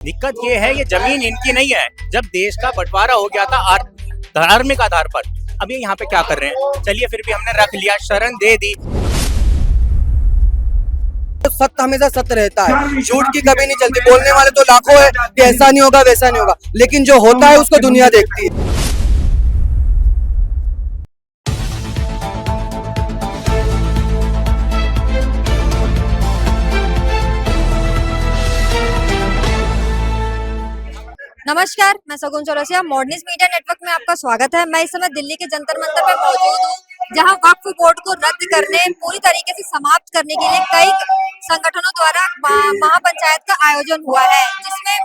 दिक्कत ये है, ये जमीन इनकी नहीं है। जब देश का बंटवारा हो गया था धार्मिक आधार पर, अभी यहाँ पे क्या कर रहे हैं? चलिए फिर भी हमने रख लिया, शरण दे दी। सत्य हमेशा सत्य रहता है, झूठ की कभी नहीं चलती। बोलने वाले तो लाखों है कि ऐसा नहीं होगा वैसा नहीं होगा, लेकिन जो होता है उसको दुनिया देखती है। नमस्कार, मैं सगुन चौरसिया। मॉडर्निस्ट मीडिया नेटवर्क में आपका स्वागत है। मैं इस समय दिल्ली के जंतर मंतर पर मौजूद हूँ, जहां वक्फ बोर्ड को रद्द करने, पूरी तरीके से समाप्त करने के लिए कई संगठनों द्वारा महापंचायत का आयोजन हुआ है, जिसमें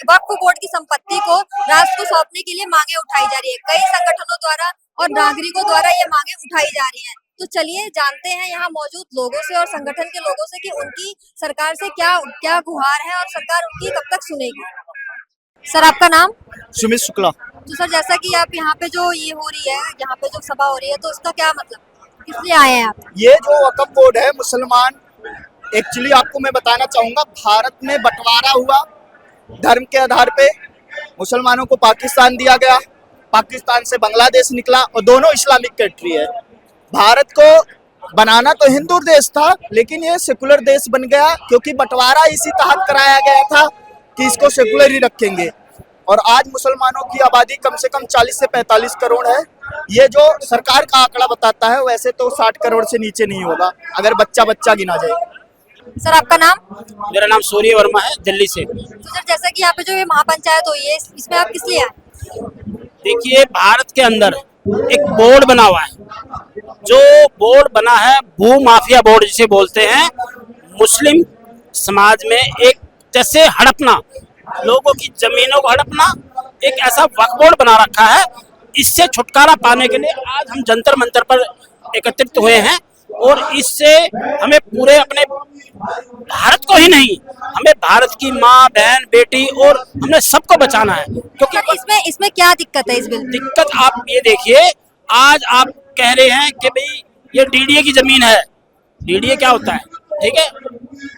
वक्फ बोर्ड की संपत्ति को राष्ट्र को सौंपने के लिए मांगे उठाई जा रही है। कई संगठनों द्वारा और नागरिकों द्वारा ये मांगे उठाई जा रही है। तो चलिए जानते हैं यहाँ मौजूद लोगों से और संगठन के लोगों से कि उनकी सरकार से क्या गुहार है और सरकार उनकी कब तक सुनेगी। सर, आपका नाम? सुमित शुक्ला। तो सर, जैसा कि आप यहाँ पे जो ये हो रही है, यहाँ पे जो सभा हो रही है, तो उसका क्या मतलब, किस लिए आए हैं आप? ये जो वक्फ बोर्ड है, मुसलमान, एक्चुअली आपको मैं बताना चाहूंगा, भारत में बंटवारा हुआ धर्म के आधार पे। मुसलमानों को पाकिस्तान दिया गया, पाकिस्तान से बांग्लादेश निकला और दोनों इस्लामिक कंट्री है। भारत को बनाना तो हिंदू देश था, लेकिन ये सेकुलर देश बन गया, क्योंकि बंटवारा इसी तहत कराया गया था कि इसको सेकुलर ही रखेंगे। और आज मुसलमानों की आबादी कम से कम 40 से 45 करोड़ है। ये जो सरकार का आंकड़ा बताता है, वैसे तो 60 करोड़ से नीचे नहीं होगा अगर बच्चा बच्चा गिना जाए। सर, आपका नाम? मेरा नाम सूर्य वर्मा है, दिल्ली से। तो सर, जैसा कि यहाँ पे जो ये महापंचायत हुई है, इसमें आप किस लिए आए? देखिए, भारत के अंदर एक बोर्ड बना हुआ है। जो बोर्ड बना है, भू माफिया बोर्ड जिसे बोलते हैं, मुस्लिम समाज में एक जैसे हड़पना, लोगों की जमीनों को हड़पना, एक ऐसा वक्फ बोर्ड बना रखा है। इससे छुटकारा पाने के लिए आज हम जंतर मंतर पर एकत्रित हुए हैं और इससे हमें पूरे अपने भारत को ही नहीं, हमें भारत की माँ, बहन, बेटी और हमने सबको बचाना है। क्योंकि इसमें क्या दिक्कत है? इस बिल दिक्कत आप ये देखिए, आज आप कह रहे हैं कि भाई ये डीडीए की जमीन है। डीडीए क्या होता है? ठीक है,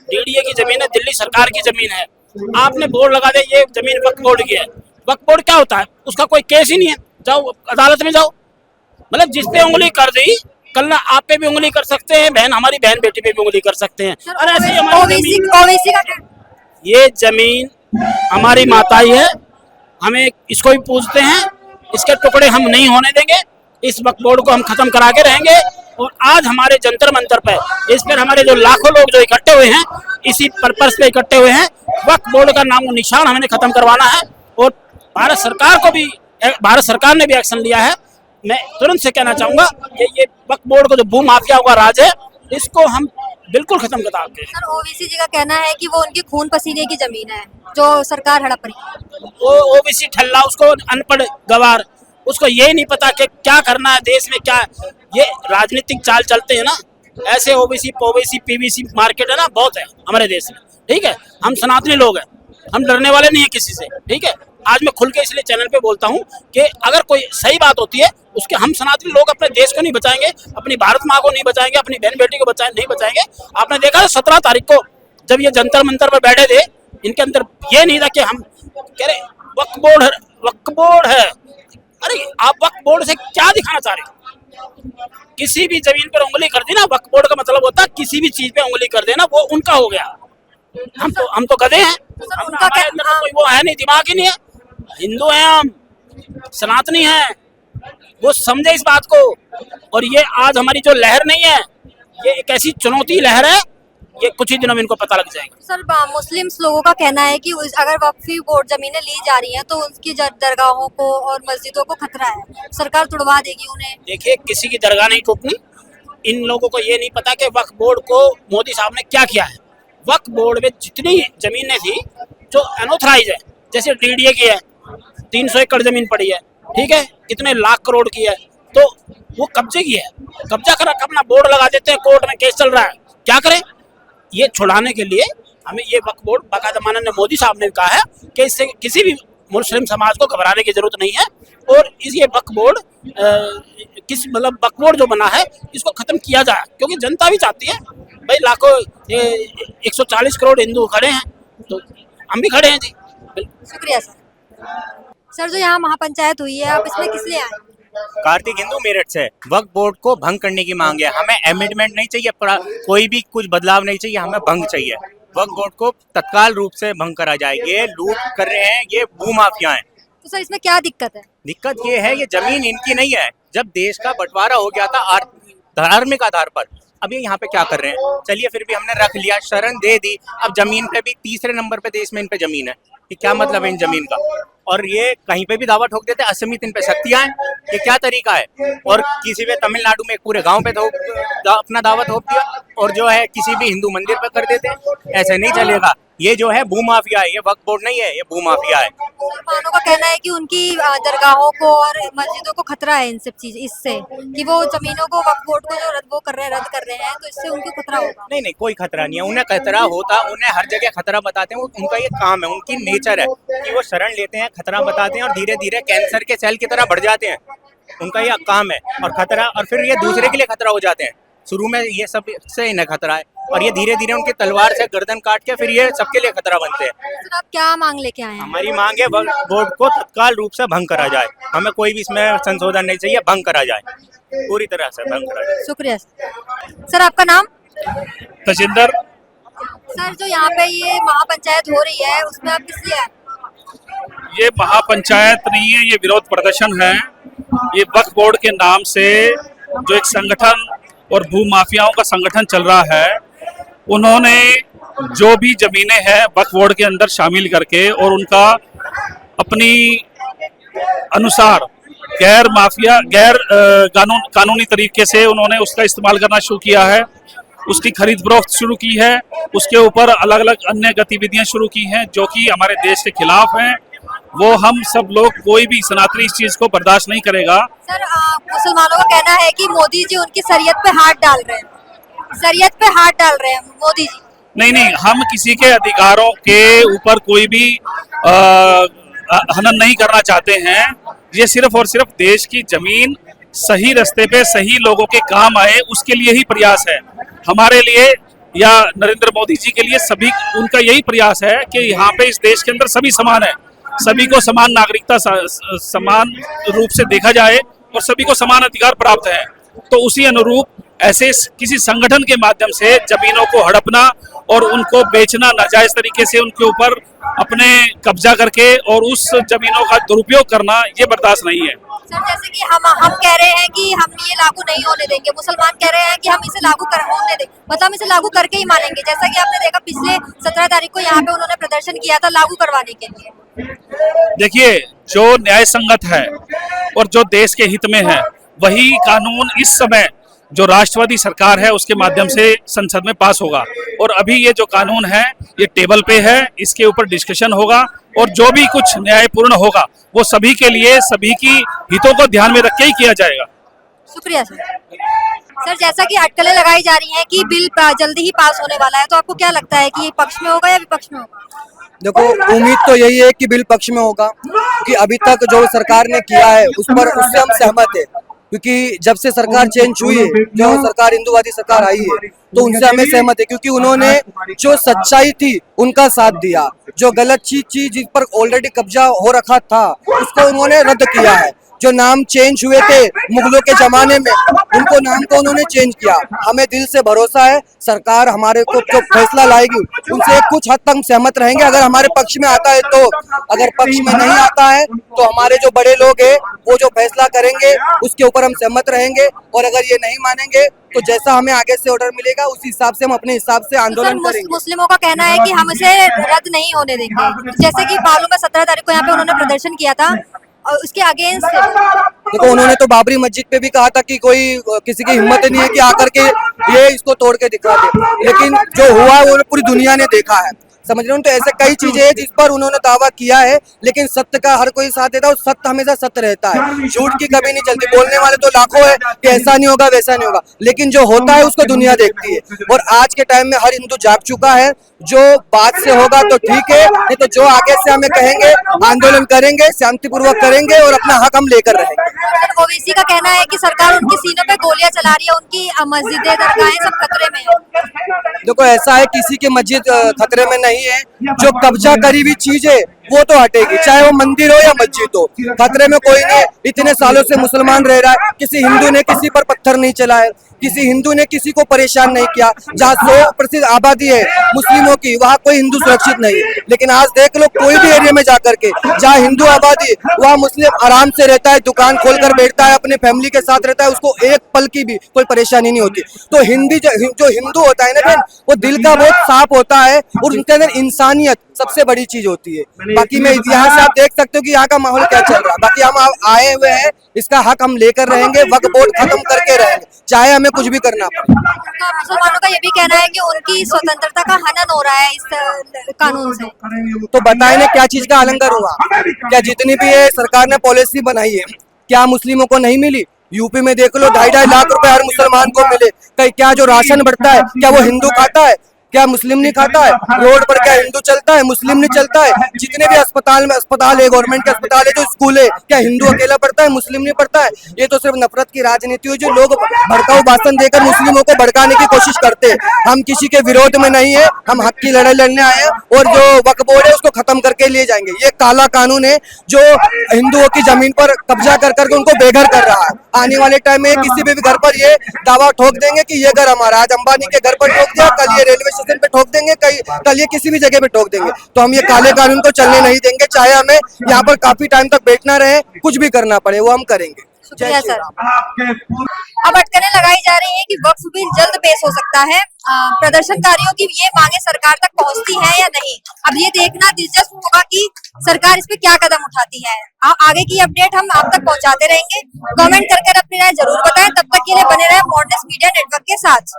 डीडीए की जमीन है, दिल्ली सरकार की जमीन है। आपने बोर्ड लगा दे, ये जमीन वक्फ बोर्ड की है। वक्फ बोर्ड क्या होता है? उसका कोई केस ही नहीं है, जाओ अदालत में जाओ। मतलब जिस पे उंगली कर दी, कल ना आप पे भी उंगली कर सकते हैं, बहन, हमारी बहन बेटी पे भी उंगली कर सकते हैं। और ऐसे ओबीसी का क्या? ये जमीन हमारी माताई है, हमें इसको भी पूछते हैं, इसके टुकड़े हम नहीं होने देंगे। इस वक्फ बोर्ड को हम खत्म करा के रहेंगे। और आज हमारे जंतर मंतर पर, इस पर हमारे जो लाखों लोग जो इकट्ठे हुए हैं, इसी पर्पस पे इकट्ठे हुए हैं। वक्फ बोर्ड का नामो निशान हमें खत्म करवाना है और भारत सरकार ने भी एक्शन लिया है। मैं तुरंत से कहना चाहूंगा कि ये वक्फ बोर्ड को जो भू माफियाओं का राज है, इसको हम बिल्कुल खत्म करा दें। सर, ओबीसी जी का कहना है कि वो उनकी खून पसीने की जमीन है जो सरकार हड़प रही है। वो ओबीसी ठल्ला, उसको अनपढ़ गवार, उसको यही नहीं पता कि क्या करना है देश में। क्या ये राजनीतिक चाल चलते हैं ना, ऐसे ओबीसी पीबीसी मार्केट है ना, बहुत है हमारे देश में। ठीक है, हम सनातनी लोग हैं, हम डरने वाले नहीं है किसी से। ठीक है, आज मैं खुल के इसलिए चैनल पे बोलता हूँ कि अगर कोई सही बात होती है, उसके हम सनातनी लोग अपने देश को नहीं बचाएंगे, अपनी भारत माँ को नहीं बचाएंगे, अपनी बहन बेटी को नहीं बचाएंगे। आपने देखा 17 तारीख को जब ये जंतर मंतर पर बैठे थे, इनके अंदर ये नहीं था कि हम कह रहे वक्फ बोर्ड है। अरे आप वक्फ बोर्ड से क्या दिखाना चाह रहे हो? किसी भी जमीन पर उंगली कर दी ना, वक्फ बोर्ड का मतलब होता है किसी भी चीज पे उंगली कर देना, वो उनका हो गया। हम तो गधे हैं, हमारे अंदर तो कोई वो है नहीं, दिमाग ही नहीं है। हिंदू हैं हम, सनातनी हैं, वो समझे इस बात को। और ये आज हमारी जो लहर नहीं है, ये एक ऐसी चुनौती लहर है, ये कुछ ही दिनों में इनको पता लग जाएगा। सर, मुस्लिम्स लोगों का कहना है कि अगर वक्फ बोर्ड जमीनें ली जा रही हैं तो उनकी दरगाहों को और मस्जिदों को खतरा है, सरकार तुड़वा देगी उन्हें। देखिए, किसी की दरगाह नहीं टूटनी। इन लोगों को ये नहीं पता कि वक्फ बोर्ड को मोदी साहब ने क्या किया है। वक्फ बोर्ड में जितनी जमीनें थी जो अनऑथराइज है, जैसे डीडीए की है, 300 एकड़ जमीन पड़ी है, ठीक है, कितने लाख करोड़ की है, तो वो कब्जे की है, कब्जा कर रखा, अपना बोर्ड लगा देते हैं, कोर्ट में केस चल रहा है। क्या करें? ये छुड़ाने के लिए हमें ये वक्फ बोर्ड, बाकायदा माननीय मोदी साहब ने कहा है कि इससे किसी भी मुस्लिम समाज को घबराने की जरूरत नहीं है। और ये वक्फ बोर्ड वक्फ बोर्ड जो बना है, इसको खत्म किया जाए, क्योंकि जनता भी चाहती है भाई, लाखों 140 करोड़ हिंदू खड़े हैं, तो हम भी खड़े हैं जी। शुक्रिया सर। सर जो यहाँ महापंचायत हुई है, आप इसमें किस लिए आए? कार्तिक हिंदू मेरठ से वक्फ बोर्ड को भंग करने की मांग है। हमें अमेंडमेंट नहीं चाहिए, कोई भी कुछ बदलाव नहीं चाहिए, हमें भंग चाहिए। वक्फ बोर्ड को तत्काल रूप से भंग करा जाए। ये लूट कर रहे हैं, ये भूमाफिया हैं। तो सर इसमें क्या दिक्कत है? दिक्कत ये है, ये जमीन इनकी नहीं है। जब देश का बंटवारा हो गया था धार्मिक आधार पर, अब ये यहाँ पे क्या कर रहे हैं? चलिए फिर भी हमने रख लिया, शरण दे दी। अब जमीन पे भी तीसरे नंबर पे देश में इन पे जमीन है। ये क्या मतलब है इन जमीन का? और ये कहीं पे भी दावा ठोक देते हैं, असमित इन पे शक्तियां हैं। ये क्या तरीका है? और किसी पे तमिलनाडु में एक पूरे गांव पे अपना दावा ठोक दिया, और जो है किसी भी हिंदू मंदिर पे कर देते हैं। ऐसे नहीं चलेगा। ये जो है भूमाफिया है, ये वक्फ बोर्ड नहीं है, ये भूमाफिया है। मुसलमानों का कहना है कि उनकी दरगाहों को और मस्जिदों को खतरा है इन सब चीज इससे, कि वो जमीनों को वक्फ बोर्ड को जो रद्द कर रहे हैं, तो इससे उनको खतरा होगा। नहीं नहीं, कोई खतरा नहीं है। उन्हें खतरा होता, उन्हें हर जगह खतरा बताते हैं। उनका ये काम है, उनकी नेचर है कि वो शरण लेते हैं, खतरा बताते हैं, और धीरे धीरे कैंसर के सेल की तरह बढ़ जाते हैं। उनका ये काम है। और खतरा, और फिर ये दूसरे के लिए खतरा हो जाते हैं। शुरू में ये सब से इन्हें खतरा है, और ये धीरे धीरे उनकी तलवार से गर्दन काट के फिर ये सबके लिए खतरा बनते हैं। तो आप क्या मांग लेके आए हैं? हमारी मांग है वक्फ बोर्ड को तत्काल रूप से भंग करा जाए। हमें कोई भी इसमें संशोधन नहीं चाहिए, भंग करा जाए, पूरी तरह से भंग करा जाए। शुक्रिया सर। आपका नाम? तजिंदर। सर जो यहाँ पे ये महापंचायत हो रही है, उसमें आप किस लिए आए? ये महापंचायत नहीं है, ये विरोध प्रदर्शन है। ये वक्फ बोर्ड के नाम से जो एक संगठन और भूमाफियाओं का संगठन चल रहा है, उन्होंने जो भी जमीनें हैं वक्फ बोर्ड के अंदर शामिल करके और उनका अपनी अनुसार गैर कानूनी तरीके से उन्होंने उसका इस्तेमाल करना शुरू किया है। उसकी खरीद फरोख्त शुरू की है, उसके ऊपर अलग अलग अन्य गतिविधियां शुरू की हैं जो कि हमारे देश के खिलाफ हैं। वो हम सब लोग, कोई भी सनातनी इस चीज को बर्दाश्त नहीं करेगा। सर मुसलमानों का कहना है कि मोदी जी उनकी शरीयत पे हाथ डाल रहे हैं, शरीयत पे हाथ डाल रहे हैं मोदी जी। नहीं, हम किसी के अधिकारों के ऊपर कोई भी हनन नहीं करना चाहते हैं। ये सिर्फ और सिर्फ देश की जमीन सही रास्ते पे सही लोगों के काम आए, उसके लिए ही प्रयास है। हमारे लिए या नरेंद्र मोदी जी के लिए सभी, उनका यही प्रयास है कि यहाँ पे इस देश के अंदर सभी समान है, सभी को समान नागरिकता समान रूप से देखा जाए और सभी को समान अधिकार प्राप्त है। तो उसी अनुरूप ऐसे किसी संगठन के माध्यम से जमीनों को हड़पना और उनको बेचना, नाजायज तरीके से उनके ऊपर अपने कब्जा करके और उस जमीनों का दुरुपयोग करना, ये बर्दाश्त नहीं है। सर जैसे कि हम कह रहे हैं कि हम ये लागू नहीं होने देंगे, मुसलमान कह रहे हैं कि हम इसे लागू होने दें, मतलब हम इसे लागू करके ही मानेंगे। जैसा कि आपने देखा पिछले 17 तारीख को यहाँ पे उन्होंने प्रदर्शन किया था लागू करवाने के लिए। देखिए, जो न्याय संगत है और जो देश के हित में है, वही कानून इस समय जो राष्ट्रवादी सरकार है उसके माध्यम से संसद में पास होगा। और अभी ये जो कानून है ये टेबल पे है, इसके ऊपर डिस्कशन होगा और जो भी कुछ न्यायपूर्ण होगा वो सभी के लिए, सभी की हितों को ध्यान में रख के ही किया जाएगा। शुक्रिया सर। सर जैसा कि अटकलें लगाई जा रही हैं कि बिल जल्दी ही पास होने वाला है, तो आपको क्या लगता है कि ये पक्ष में होगा या विपक्ष में होगा? देखो, उम्मीद तो यही है कि बिल पक्ष में होगा, कि अभी तक जो सरकार ने किया है उससे हम सहमत है। क्योंकि जब से सरकार चेंज हुई है, जो सरकार हिंदूवादी सरकार आई है, तो उनसे हमें सहमत है। क्योंकि उन्होंने जो सच्चाई थी उनका साथ दिया, जो गलत चीज जिस पर ऑलरेडी कब्जा हो रखा था उसको उन्होंने रद्द किया है। जो नाम चेंज हुए थे मुगलों के जमाने में, उनको नाम को उन्होंने चेंज किया। हमें दिल से भरोसा है सरकार हमारे को जो फैसला लाएगी उनसे कुछ हद तक सहमत रहेंगे, अगर हमारे पक्ष में आता है तो। अगर पक्ष में नहीं आता है तो हमारे जो बड़े लोग हैं वो जो फैसला करेंगे उसके ऊपर हम सहमत रहेंगे। और अगर ये नहीं मानेंगे तो जैसा हमें आगे से ऑर्डर मिलेगा उस हिसाब से हम अपने हिसाब से आंदोलन करेंगे। मुस्लिमों का कहना है कि हम इसे रद्द नहीं होने देंगे। जैसे कि मालूम है 17 तारीख को यहाँ पे उन्होंने प्रदर्शन किया था और उसके अगेंस्ट। देखो, उन्होंने तो बाबरी मस्जिद पे भी कहा था कि कोई किसी की हिम्मत नहीं है कि आकर के ये इसको तोड़ के दिखा दे, लेकिन जो हुआ वो पूरी दुनिया ने देखा है। समझ रहे हो? तो ऐसे कई चीजें हैं जिस पर उन्होंने दावा किया है, लेकिन सत्य का हर कोई साथ देता है और सत्य हमेशा सत्य रहता है। झूठ की कभी नहीं चलती। बोलने वाले तो लाखों है कि ऐसा नहीं होगा वैसा नहीं होगा, लेकिन जो होता है उसको दुनिया देखती है। और आज के टाइम में हर हिंदू जाग चुका है। जो बात से होगा तो ठीक है, नहीं तो जो आगे से हमें कहेंगे आंदोलन करेंगे, शांतिपूर्वक करेंगे और अपना हक हम लेकर रहेंगे। ओवैसी का कहना है कि सरकार उनके सीनों पे गोलियां चला रही है, उनकी मस्जिदें, दरगाहें सब खतरे में है। देखो, ऐसा है किसी की मस्जिद खतरे में नहीं नहीं है, जो कब्जा करी हुई चीज है वो तो हटेगी, चाहे वो मंदिर हो या मस्जिद हो। खतरे में कोई नहीं, इतने सालों से मुसलमान रह रहा है, किसी हिंदू ने किसी पर पत्थर नहीं चलाए, किसी हिंदू ने किसी को परेशान नहीं किया। जहाँ 100% आबादी है मुस्लिमों की, वहाँ कोई हिंदू सुरक्षित नहीं है। लेकिन आज देख लो कोई भी एरिया में जाकर के, जहाँ हिंदू आबादी वहाँ मुस्लिम आराम से रहता है, दुकान खोलकर बैठता है, अपने फैमिली के साथ रहता है, उसको एक पल की भी कोई परेशानी नहीं होती। तो जो हिंदू होता है ना बहन, वो दिल का बहुत साफ होता है और उनके अंदर इंसानियत सबसे बड़ी चीज होती है। बाकी मैं यहाँ से आप देख सकते हो कि यहाँ का माहौल क्या चल रहा है। बाकी हम आए हुए हैं, इसका हक हम लेकर रहेंगे, वक्फ बोर्ड खत्म करके रहेंगे, चाहे हमें कुछ भी करना पड़े। तो मुसलमानों का ये भी कहना है कि उनकी स्वतंत्रता का हनन हो रहा है इस कानून से। तो बताए ना क्या चीज का आलंगर हुआ? क्या जितनी भी ये सरकार ने पॉलिसी बनाई है क्या मुस्लिमों को नहीं मिली? यूपी में देख लो 2.5 लाख रुपए हर मुसलमान को मिले। कहीं क्या जो राशन बढ़ता है क्या वो हिंदू खाता है? क्या मुस्लिम नहीं खाता है? रोड पर क्या हिंदू चलता है, मुस्लिम नहीं चलता है? जितने भी अस्पताल है, गवर्नमेंट के अस्पताल है, जो स्कूल है, क्या हिंदू अकेला पढ़ता है, मुस्लिम नहीं पढ़ता है? ये तो सिर्फ नफरत की राजनीति है, जो लोग भड़काऊ भाषण देकर मुस्लिमों को भड़काने की कोशिश करते हैं। हम किसी के विरोध में नहीं है, हम हक की लड़ाई लड़ने आए हैं और जो वक्फ बोर्ड है उसको खत्म करके लिए जाएंगे। ये काला कानून है जो हिंदुओं की जमीन पर कब्जा कर करके उनको बेघर कर रहा है। आने वाले टाइम में किसी भी घर पर ये दावा ठोक देंगे कि ये घर हमारा, आज अंबानी के घर पर ठोक दिया, कल ये रेलवे स्टेशन पे ठोक देंगे, कल ये किसी भी जगह पे ठोक देंगे। तो हम ये काले कानून को चलने नहीं देंगे, चाहे हमें यहाँ पर काफी टाइम तक बैठना रहे, कुछ भी करना पड़े, वो हम करेंगे। शुक्रिया सर। अब अटकलें लगाई जा रही है कि वक्फ बिल जल्द पेश हो सकता है। प्रदर्शनकारियों की ये मांगे सरकार तक पहुंचती है या नहीं, अब ये देखना दिलचस्प होगा कि सरकार इस पे क्या कदम उठाती है। आगे की अपडेट हम आप तक पहुंचाते रहेंगे। कमेंट करके अपनी राय जरूर बताएं। तब तक के लिए बने रहे मॉडर्निस्ट मीडिया नेटवर्क के साथ।